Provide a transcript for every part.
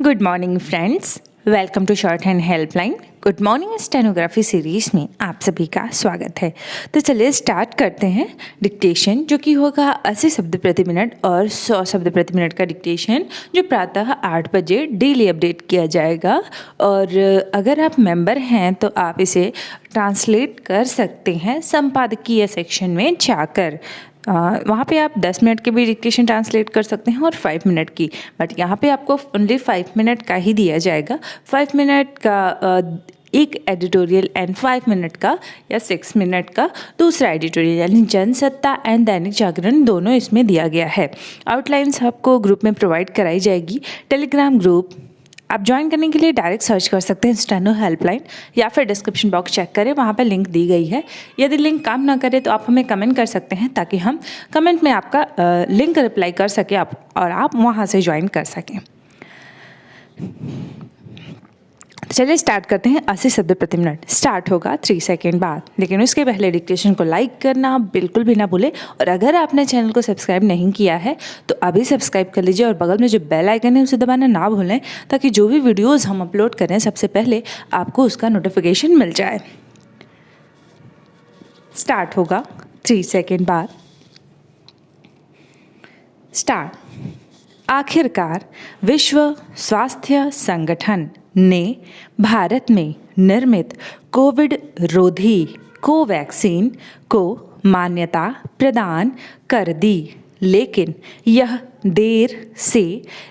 Good morning friends, welcome to Short Hand Helpline. Good morning stenography series में आप सभी का स्वागत है। तो चलिए स्टार्ट करते हैं डिक्टेशन, जो कि होगा 80 शब्द प्रति मिनट और 100 शब्द प्रति मिनट का डिक्टेशन, जो प्रातः 8 बजे डेली अपडेट किया जाएगा। और अगर आप मेंबर हैं तो आप इसे ट्रांसलेट कर सकते हैं संपादकीय सेक्शन में जाकर। वहाँ पे आप 10 मिनट के भी डिक्टेशन ट्रांसलेट कर सकते हैं और 5 मिनट की, बट यहाँ पे आपको ओनली 5 मिनट का ही दिया जाएगा। 5 मिनट का एक एडिटोरियल एंड 5 मिनट का या 6 मिनट का दूसरा एडिटोरियल, यानी जनसत्ता एंड दैनिक जागरण दोनों इसमें दिया गया है। आउटलाइंस आपको ग्रुप में प्रोवाइड कराई जाएगी। टेलीग्राम ग्रुप आप ज्वाइन करने के लिए डायरेक्ट सर्च कर सकते हैं स्टेनो हेल्पलाइन, या फिर डिस्क्रिप्शन बॉक्स चेक करें, वहाँ पर लिंक दी गई है। यदि लिंक काम ना करे तो आप हमें कमेंट कर सकते हैं, ताकि हम कमेंट में आपका लिंक रिप्लाई कर सकें और आप वहाँ से ज्वाइन कर सकें। चलिए स्टार्ट करते हैं। 80 शब्द प्रति मिनट स्टार्ट होगा 3 सेकेंड बाद, लेकिन उसके पहले डिक्टेशन को लाइक करना बिल्कुल भी ना भूलें। और अगर आपने चैनल को सब्सक्राइब नहीं किया है तो अभी सब्सक्राइब कर लीजिए, और बगल में जो बेल आइकन है उसे दबाना ना भूलें, ताकि जो भी वीडियोज़ हम अपलोड करें सबसे पहले आपको उसका नोटिफिकेशन मिल जाए। स्टार्ट होगा 3 सेकेंड बाद। स्टार्ट। आखिरकार विश्व स्वास्थ्य संगठन ने भारत में निर्मित कोविड रोधी कोवैक्सीन को मान्यता प्रदान कर दी, लेकिन यह देर से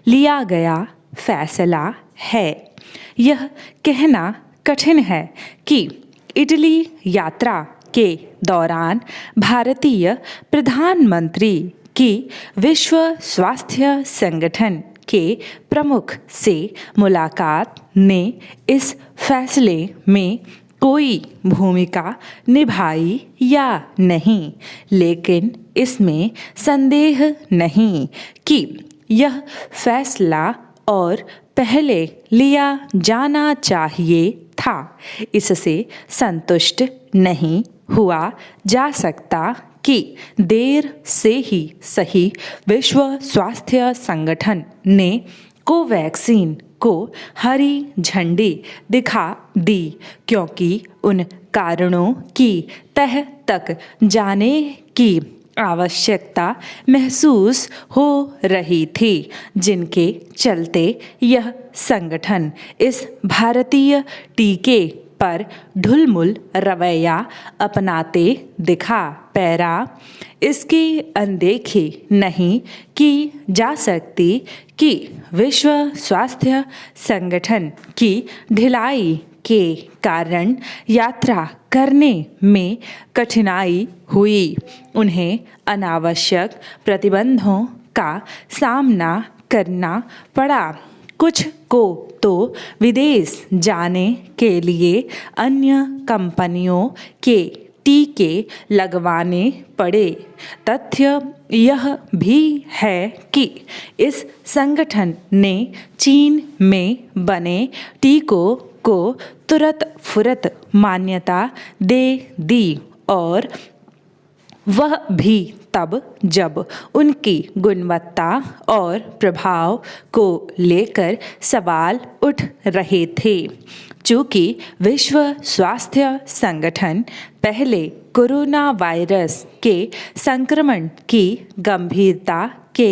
लिया गया फैसला है। यह कहना कठिन है कि इटली यात्रा के दौरान भारतीय प्रधानमंत्री की विश्व स्वास्थ्य संगठन के प्रमुख से मुलाकात ने इस फैसले में कोई भूमिका निभाई या नहीं, लेकिन इसमें संदेह नहीं कि यह फैसला और पहले लिया जाना चाहिए था। इससे संतुष्ट नहीं हुआ जा सकता कि देर से ही सही विश्व स्वास्थ्य संगठन ने कोवैक्सीन को हरी झंडी दिखा दी, क्योंकि उन कारणों की तह तक जाने की आवश्यकता महसूस हो रही थी, जिनके चलते यह संगठन इस भारतीय टीके पर ढुलमुल रवैया अपनाते दिखा। पैरा। इसकी अनदेखी नहीं की जा सकती कि विश्व स्वास्थ्य संगठन की ढिलाई के कारण यात्रा करने में कठिनाई हुई। उन्हें अनावश्यक प्रतिबंधों का सामना करना पड़ा। कुछ को तो विदेश जाने के लिए अन्य कंपनियों के टीके लगवाने पड़े। तथ्य यह भी है कि इस संगठन ने चीन में बने टीकों को तुरंत फुरत मान्यता दे दी, और वह भी तब जब उनकी गुणवत्ता और प्रभाव को लेकर सवाल उठ रहे थे। चूँकि विश्व स्वास्थ्य संगठन पहले कोरोना वायरस के संक्रमण की गंभीरता के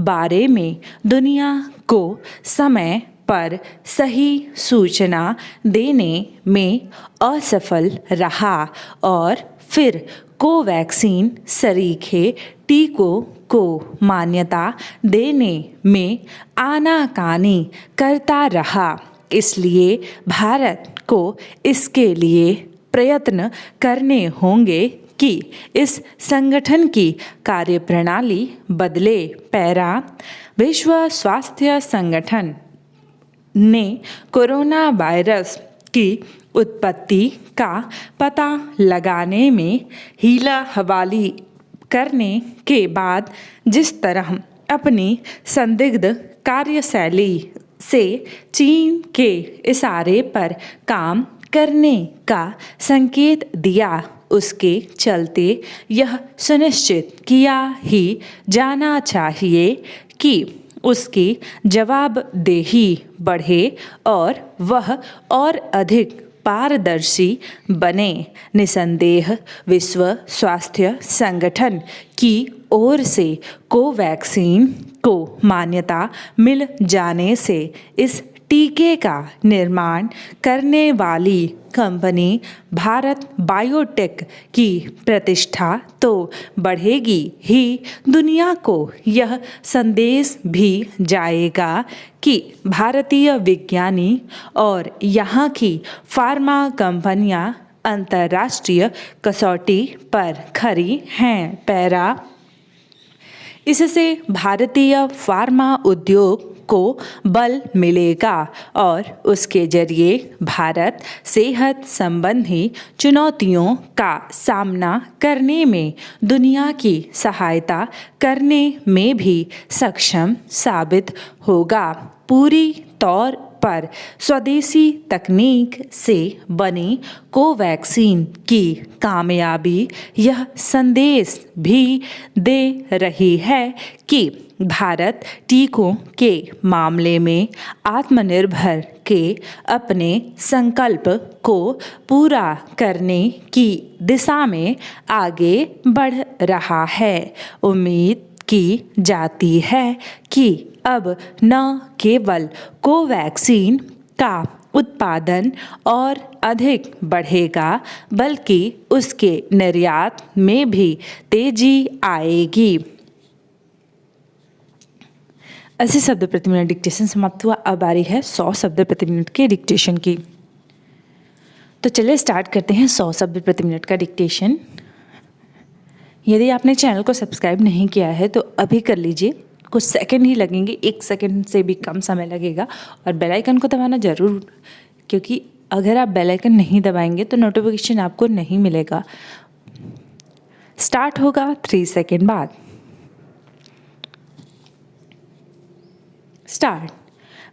बारे में दुनिया को समय पर सही सूचना देने में असफल रहा, और फिर कोवैक्सीन सरीखे टीकों को मान्यता देने में आनाकानी करता रहा, इसलिए भारत को इसके लिए प्रयत्न करने होंगे कि इस संगठन की कार्यप्रणाली बदले। पैरा। विश्व स्वास्थ्य संगठन ने कोरोना वायरस की उत्पत्ति का पता लगाने में हीला हवाली करने के बाद जिस तरह अपनी संदिग्ध कार्यशैली से चीन के इशारे पर काम करने का संकेत दिया, उसके चलते यह सुनिश्चित किया ही जाना चाहिए कि उसकी जवाबदेही बढ़े और वह और अधिक पारदर्शी बने। निसंदेह विश्व स्वास्थ्य संगठन की ओर से कोवैक्सीन को मान्यता मिल जाने से इस टीके का निर्माण करने वाली कंपनी भारत बायोटेक की प्रतिष्ठा तो बढ़ेगी ही, दुनिया को यह संदेश भी जाएगा कि भारतीय विज्ञानी और यहाँ की फार्मा कंपनियाँ अंतर्राष्ट्रीय कसौटी पर खरी हैं। पैरा इससे भारतीय फार्मा उद्योग को बल मिलेगा और उसके जरिए भारत सेहत संबंधी चुनौतियों का सामना करने में दुनिया की सहायता करने में भी सक्षम साबित होगा। पूरी तौर पर स्वदेशी तकनीक से बनी कोवैक्सीन की कामयाबी यह संदेश भी दे रही है कि भारत टीकों के मामले में आत्मनिर्भर के अपने संकल्प को पूरा करने की दिशा में आगे बढ़ रहा है। उम्मीद की जाती है कि अब न केवल कोवैक्सीन का उत्पादन और अधिक बढ़ेगा बल्कि उसके निर्यात में भी तेजी आएगी। 80 शब्द प्रति मिनट डिक्टेशन समाप्त हुआ। अब बारी है 100 शब्द प्रति मिनट के डिक्टेशन की। तो चलिए स्टार्ट करते हैं 100 शब्द प्रति मिनट का डिक्टेशन। यदि आपने चैनल को सब्सक्राइब नहीं किया है तो अभी कर लीजिए, कुछ सेकंड ही लगेंगे, 1 सेकंड से भी कम समय लगेगा। और बेल आइकन को दबाना ज़रूर, क्योंकि अगर आप बेल आइकन नहीं दबाएंगे तो नोटिफिकेशन आपको नहीं मिलेगा। स्टार्ट होगा 3 सेकंड बाद। स्टार्ट।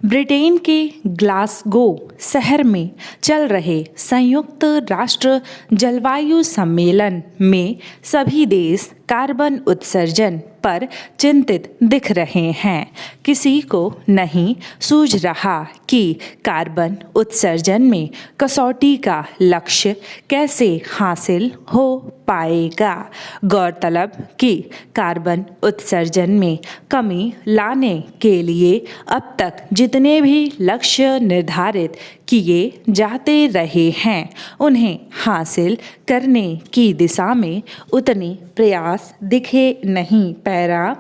ब्रिटेन के ग्लासगो शहर में चल रहे संयुक्त राष्ट्र जलवायु सम्मेलन में सभी देश कार्बन उत्सर्जन पर चिंतित दिख रहे हैं। किसी को नहीं सूझ रहा कि कार्बन उत्सर्जन में कसौटी का लक्ष्य कैसे हासिल हो पाएगा। गौरतलब कि कार्बन उत्सर्जन में कमी लाने के लिए अब तक जितने भी लक्ष्य निर्धारित किए जाते रहे हैं उन्हें हासिल करने की दिशा में उतने प्रयास दिखे नहीं। पैरा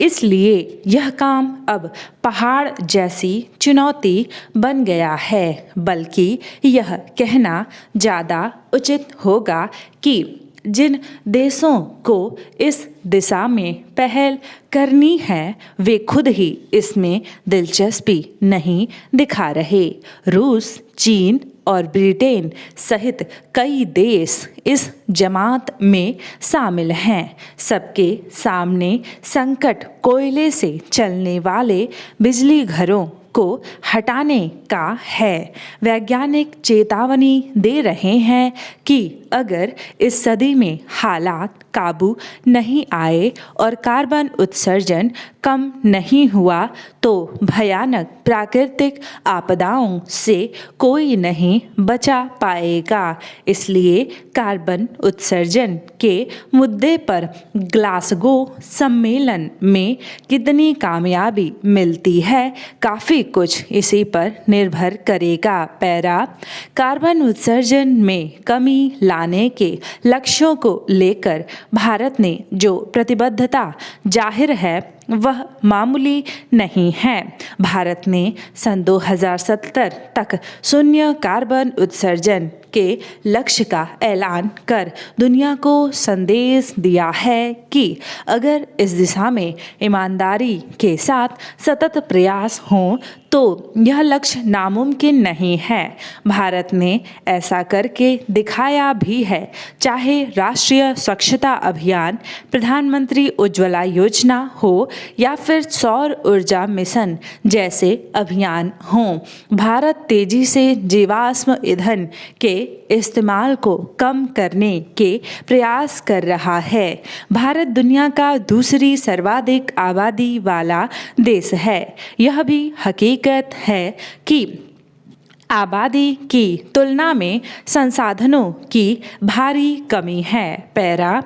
इसलिए यह काम अब पहाड़ जैसी चुनौती बन गया है, बल्कि यह कहना ज़्यादा उचित होगा कि जिन देशों को इस दिशा में पहल करनी है वे खुद ही इसमें दिलचस्पी नहीं दिखा रहे। रूस, चीन और ब्रिटेन सहित कई देश इस जमात में शामिल हैं। सबके सामने संकट कोयले से चलने वाले बिजली घरों को हटाने का है। वैज्ञानिक चेतावनी दे रहे हैं कि अगर इस सदी में हालात काबू नहीं आए और कार्बन उत्सर्जन कम नहीं हुआ तो भयानक प्राकृतिक आपदाओं से कोई नहीं बचा पाएगा। इसलिए कार्बन उत्सर्जन के मुद्दे पर ग्लासगो सम्मेलन में कितनी कामयाबी मिलती है, काफ़ी कुछ इसी पर निर्भर करेगा। पैरा कार्बन उत्सर्जन में कमी लाने के लक्ष्यों को लेकर भारत ने जो प्रतिबद्धता जाहिर है वह मामूली नहीं है। भारत ने सन 2070 तक शून्य कार्बन उत्सर्जन के लक्ष्य का ऐलान कर दुनिया को संदेश दिया है कि अगर इस दिशा में ईमानदारी के साथ सतत प्रयास हों तो यह लक्ष्य नामुमकिन नहीं है। भारत ने ऐसा करके दिखाया भी है, चाहे राष्ट्रीय स्वच्छता अभियान, प्रधानमंत्री उज्ज्वला योजना हो या फिर सौर ऊर्जा मिशन जैसे अभियान हों। भारत तेजी से जीवाश्म ईंधन के इस्तेमाल को कम करने के प्रयास कर रहा है। भारत दुनिया का दूसरी सर्वाधिक आबादी वाला देश है। यह भी हकीकत है कि आबादी की तुलना में संसाधनों की भारी कमी है। पैरा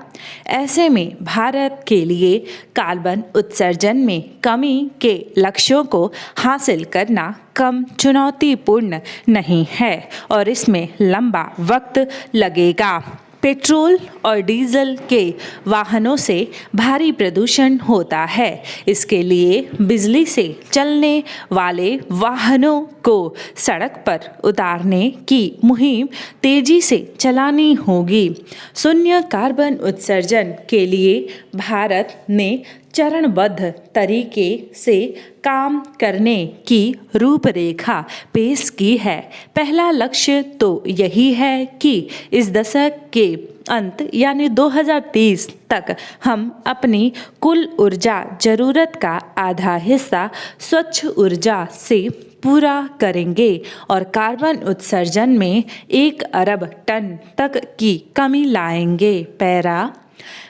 ऐसे में भारत के लिए कार्बन उत्सर्जन में कमी के लक्ष्यों को हासिल करना कम चुनौतीपूर्ण नहीं है और इसमें लंबा वक्त लगेगा। पेट्रोल और डीजल के वाहनों से भारी प्रदूषण होता है। इसके लिए बिजली से चलने वाले वाहनों को सड़क पर उतारने की मुहिम तेजी से चलानी होगी। शून्य कार्बन उत्सर्जन के लिए भारत ने चरणबद्ध तरीके से काम करने की रूपरेखा पेश की है। पहला लक्ष्य तो यही है कि इस दशक के अंत यानी 2030 तक हम अपनी कुल ऊर्जा जरूरत का आधा हिस्सा स्वच्छ ऊर्जा से पूरा करेंगे और कार्बन उत्सर्जन में 1 अरब टन तक की कमी लाएंगे। पैरा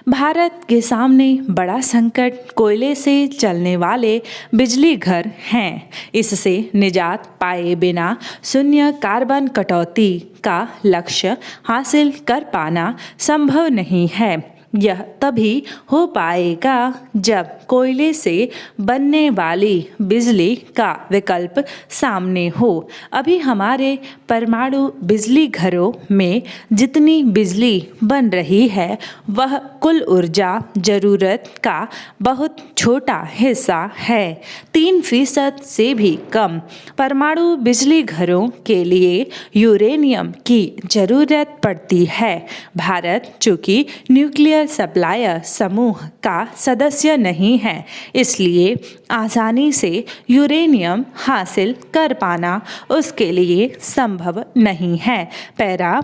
भारत के सामने बड़ा संकट कोयले से चलने वाले बिजली घर हैं। इससे निजात पाए बिना शून्य कार्बन कटौती का लक्ष्य हासिल कर पाना संभव नहीं है। यह तभी हो पाएगा जब कोयले से बनने वाली बिजली का विकल्प सामने हो। अभी हमारे परमाणु बिजली घरों में जितनी बिजली बन रही है वह कुल ऊर्जा जरूरत का बहुत छोटा हिस्सा है। 3% से भी कम परमाणु बिजली घरों के लिए यूरेनियम की जरूरत पड़ती है। भारत चूँकि न्यूक्लियर सप्लायर समूह का सदस्य नहीं है, इसलिए आसानी से यूरेनियम हासिल कर पाना उसके लिए संभव नहीं है। पैरा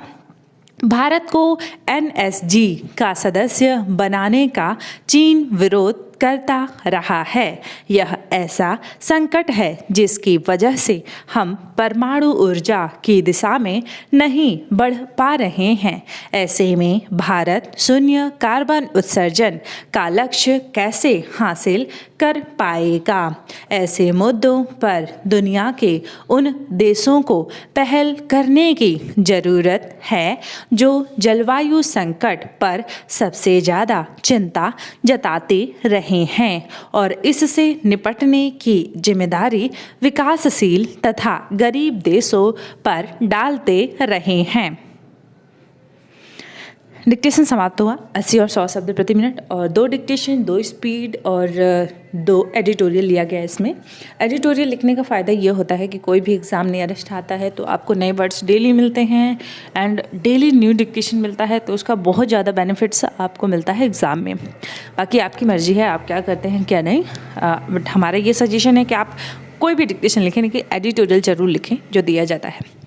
भारत को NSG का सदस्य बनाने का चीन विरोध करता रहा है। यह ऐसा संकट है जिसकी वजह से हम परमाणु ऊर्जा की दिशा में नहीं बढ़ पा रहे हैं। ऐसे में भारत शून्य कार्बन उत्सर्जन का लक्ष्य कैसे हासिल कर पाएगा? ऐसे मुद्दों पर दुनिया के उन देशों को पहल करने की जरूरत है जो जलवायु संकट पर सबसे ज़्यादा चिंता जताते रहे हैं और इससे निपटने की जिम्मेदारी विकासशील तथा गरीब देशों पर डालते रहे हैं। डिक्टेशन समाप्त हुआ। 80 और 100 शब्द प्रति मिनट और 2 डिक्टेशन, 2 स्पीड और 2 एडिटोरियल लिया गया। इसमें एडिटोरियल लिखने का फ़ायदा ये होता है कि कोई भी एग्ज़ाम नियरेस्ट आता है तो आपको नए वर्ड्स डेली मिलते हैं एंड डेली न्यू डिक्टेशन मिलता है, तो उसका बहुत ज़्यादा बेनिफिट्स आपको मिलता है एग्ज़ाम में। बाकी आपकी मर्ज़ी है आप क्या करते हैं क्या नहीं, बट हमारा ये सजेशन है कि आप कोई भी डिक्टेशन लिखें लेकिन एडिटोरियल ज़रूर लिखें जो दिया जाता है।